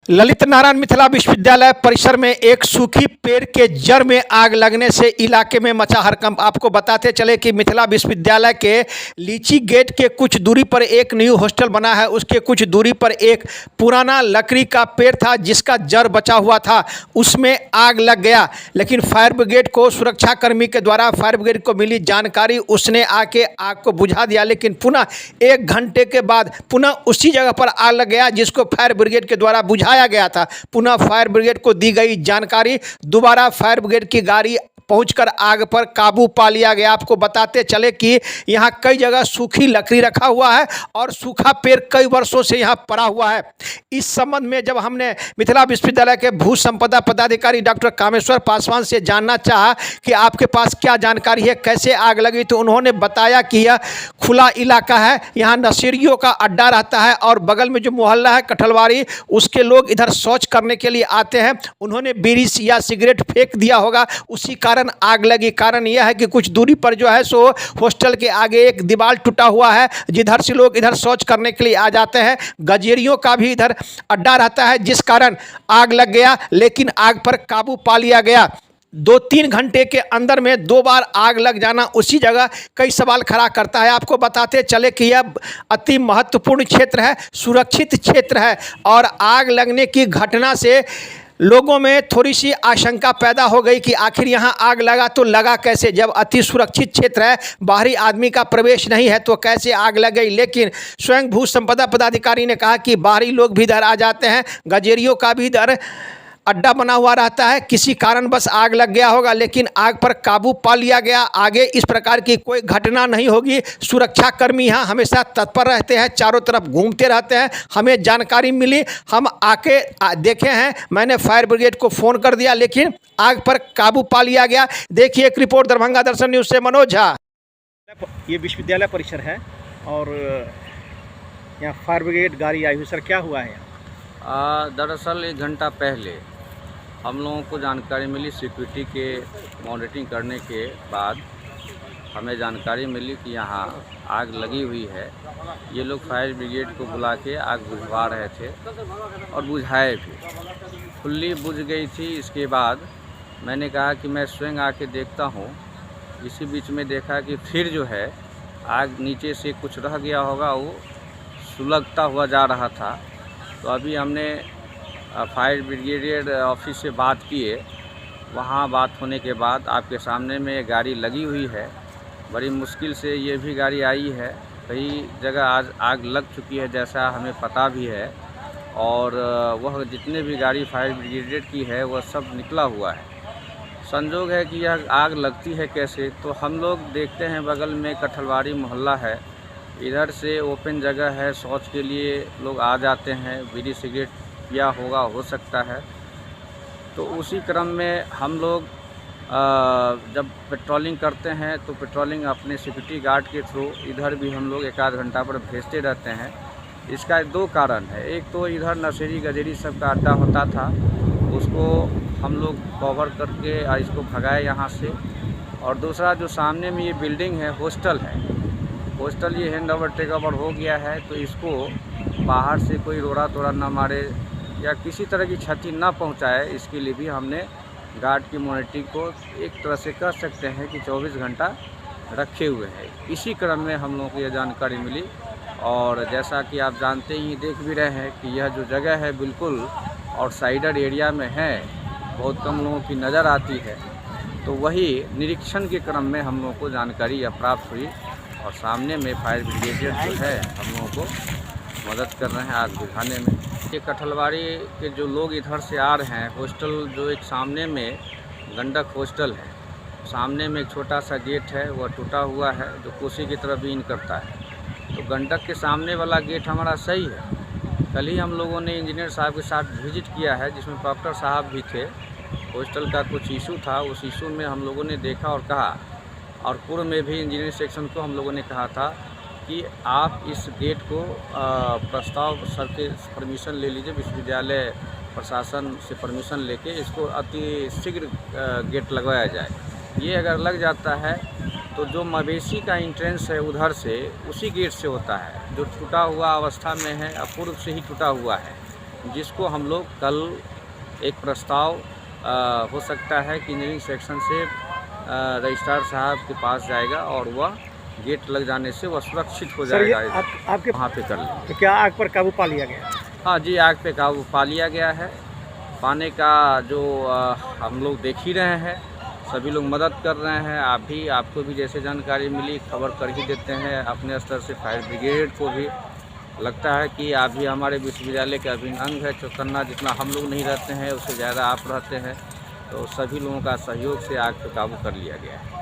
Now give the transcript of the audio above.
ललित नारायण मिथिला विश्वविद्यालय परिसर में एक सूखी पेड़ के जड़ में आग लगने से इलाके में मचा हड़कंप। आपको बताते चले कि मिथिला विश्वविद्यालय के लीची गेट के कुछ दूरी पर एक न्यू हॉस्टल बना है। उसके कुछ दूरी पर एक पुराना लकड़ी का पेड़ था जिसका जड़ बचा हुआ था, उसमें आग लग गया। लेकिन फायर ब्रिगेड को सुरक्षाकर्मी के द्वारा फायर ब्रिगेड को मिली जानकारी, उसने आके आग को बुझा दिया। लेकिन पुनः 1 घंटे के बाद पुनः उसी जगह पर आग लग गया जिसको फायर ब्रिगेड के द्वारा बुझाया गया था। पुनः फायर ब्रिगेड को दी गई जानकारी, दोबारा फायर ब्रिगेड की गाड़ी पहुंचकर आग पर काबू पा लिया गया। आपको बताते चले कि यहां कई जगह सूखी लकड़ी रखा हुआ है और सूखा पेड़ कई वर्षों से यहां पड़ा हुआ है। इस संबंध में जब हमने मिथिला विश्वविद्यालय के भू संपदा पदाधिकारी डॉक्टर कामेश्वर पासवान से जानना चाहा कि आपके पास क्या जानकारी है, कैसे आग लगी, तो उन्होंने बताया कि यह खुला इलाका है, यहाँ नशेड़ियों का अड्डा रहता है और बगल में जो मोहल्ला है कठलवाड़ी, उसके लोग इधर शौच करने के लिए आते हैं। उन्होंने बीड़ी या सिगरेट फेंक दिया होगा, उसी कारण आग लगी। कारण यह है कि कुछ दूरी पर जो है सो हॉस्टल के आगे एक दीवार टूटा हुआ है जिधर से लोग इधर शौच करने के लिए आ जाते हैं। गजेरियों का भी इधर अड्डा रहता है, जिस कारण आग लग गया। लेकिन आग पर काबू पा लिया गया। 2-3 घंटे के अंदर में 2 बार आग लग जाना उसी जगह कई सवाल खड़ा करता है। आपको बताते चले कि यह अति महत्वपूर्ण क्षेत्र है, सुरक्षित क्षेत्र है और आग लगने की घटना से लोगों में थोड़ी सी आशंका पैदा हो गई कि आखिर यहाँ आग लगा तो लगा कैसे। जब अति सुरक्षित क्षेत्र है, बाहरी आदमी का प्रवेश नहीं है, तो कैसे आग लग गई। लेकिन स्वयं भू संपदा पदाधिकारी ने कहा कि बाहरी लोग भी इधर आ जाते हैं, गजेरियों का भी इधर अड्डा बना हुआ रहता है, किसी कारण बस आग लग गया होगा। लेकिन आग पर काबू पा लिया गया। आगे इस प्रकार की कोई घटना नहीं होगी। सुरक्षाकर्मी यहाँ हमेशा तत्पर रहते हैं, चारों तरफ घूमते रहते हैं। हमें जानकारी मिली, हम आके देखे हैं, मैंने फायर ब्रिगेड को फ़ोन कर दिया, लेकिन आग पर काबू पा लिया गया। देखिए एक रिपोर्ट दरभंगा दर्शन न्यूज़ से मनोज झा। ये विश्वविद्यालय परिसर है और यहाँ फायर ब्रिगेड गाड़ी आई हुई। सर क्या हुआ है? दरअसल 1 घंटा पहले हम लोगों को जानकारी मिली, सिक्योरिटी के मॉनिटरिंग करने के बाद हमें जानकारी मिली कि यहाँ आग लगी हुई है। ये लोग फायर ब्रिगेड को बुला के आग बुझवा रहे थे और बुझाए भी, फुल्ली बुझ गई थी। इसके बाद मैंने कहा कि मैं स्वयं आके देखता हूँ। इसी बीच में देखा कि फिर जो है आग नीचे से कुछ रह गया होगा, वो सुलगता हुआ जा रहा था। तो अभी हमने फायर ब्रिगेड ऑफिस से बात किए। वहाँ बात होने के बाद आपके सामने में ये गाड़ी लगी हुई है। बड़ी मुश्किल से ये भी गाड़ी आई है। कई जगह आज आग लग चुकी है जैसा हमें पता भी है, और वह जितने भी गाड़ी फायर ब्रिगेड की है वह सब निकला हुआ है। संजोग है कि यह आग लगती है कैसे, तो हम लोग देखते हैं बगल में कठलवाड़ी मोहल्ला है, इधर से ओपन जगह है, शौच के लिए लोग आ जाते हैं, बीड़ी सिगरेट पिया होगा, हो सकता है। तो उसी क्रम में हम लोग जब पेट्रोलिंग करते हैं तो पेट्रोलिंग अपने सिक्योरिटी गार्ड के थ्रू इधर भी हम लोग 1 आध घंटा पर भेजते रहते हैं। इसका 2 कारण है। एक तो इधर नशेड़ी गजेरी सब का अड्डा होता था, उसको हम लोग कवर करके इसको भगाए यहाँ से। और दूसरा जो सामने में ये बिल्डिंग है, हॉस्टल है, हॉस्टल ये हैंड ओवर टेक ओवर हो गया है, तो इसको बाहर से कोई रोड़ा तोड़ा ना मारे या किसी तरह की क्षति ना पहुंचाए, इसके लिए भी हमने गार्ड की मॉनिटरिंग को एक तरह से कह सकते हैं कि 24 घंटा रखे हुए हैं। इसी क्रम में हम लोगों को यह जानकारी मिली, और जैसा कि आप जानते ही देख भी रहे हैं कि यह जो जगह है बिल्कुल आउटसाइडर एरिया में है, बहुत कम लोगों की नज़र आती है। तो वही निरीक्षण के क्रम में हम लोगों को जानकारी यह प्राप्त हुई और सामने में फायर ब्रिगेड जो है हम लोगों को मदद कर रहे हैं आग बुझाने में। ये कठलवाड़ी के जो लोग इधर से आ रहे हैं, हॉस्टल जो एक सामने में गंडक हॉस्टल है, सामने में एक छोटा सा गेट है, वह टूटा हुआ है जो कोसी की तरफ भी इन करता है। तो गंडक के सामने वाला गेट हमारा सही है। कल ही हम लोगों ने इंजीनियर साहब के साथ विजिट किया है, जिसमें डॉक्टर साहब भी थे। हॉस्टल का कुछ इशू था, उस इशू में हम लोगों ने देखा और कहा, और पूर्व में भी इंजीनियरिंग सेक्शन को हम लोगों ने कहा था कि आप इस गेट को प्रस्ताव सर के परमिशन ले लीजिए, विश्वविद्यालय प्रशासन से परमिशन लेके इसको अति शीघ्र गेट लगवाया जाए। ये अगर लग जाता है तो जो मवेशी का एंट्रेंस है उधर से, उसी गेट से होता है, जो टूटा हुआ अवस्था में है, अपूर्व से ही टूटा हुआ है। जिसको हम लोग कल एक प्रस्ताव हो सकता है कि इंजीनियरिंग सेक्शन से रजिस्ट्रार साहब के पास जाएगा और वह गेट लग जाने से वह सुरक्षित हो सर ये जाएगा। आपके वहाँ पे कर लेंगे। तो क्या आग पर काबू पा लिया गया? हाँ जी, आग पे काबू पा लिया गया है। पाने का जो हम लोग देख ही रहे हैं, सभी लोग मदद कर रहे हैं। आपको भी जैसे जानकारी मिली खबर कर ही देते हैं अपने स्तर से। फायर ब्रिगेड को भी लगता है कि आप भी हमारे विश्वविद्यालय के अभिन्न अंग है। चौकन्ना जितना हम लोग नहीं रहते हैं उससे ज़्यादा आप रहते हैं, तो सभी लोगों का सहयोग से आग पे काबू कर लिया गया है।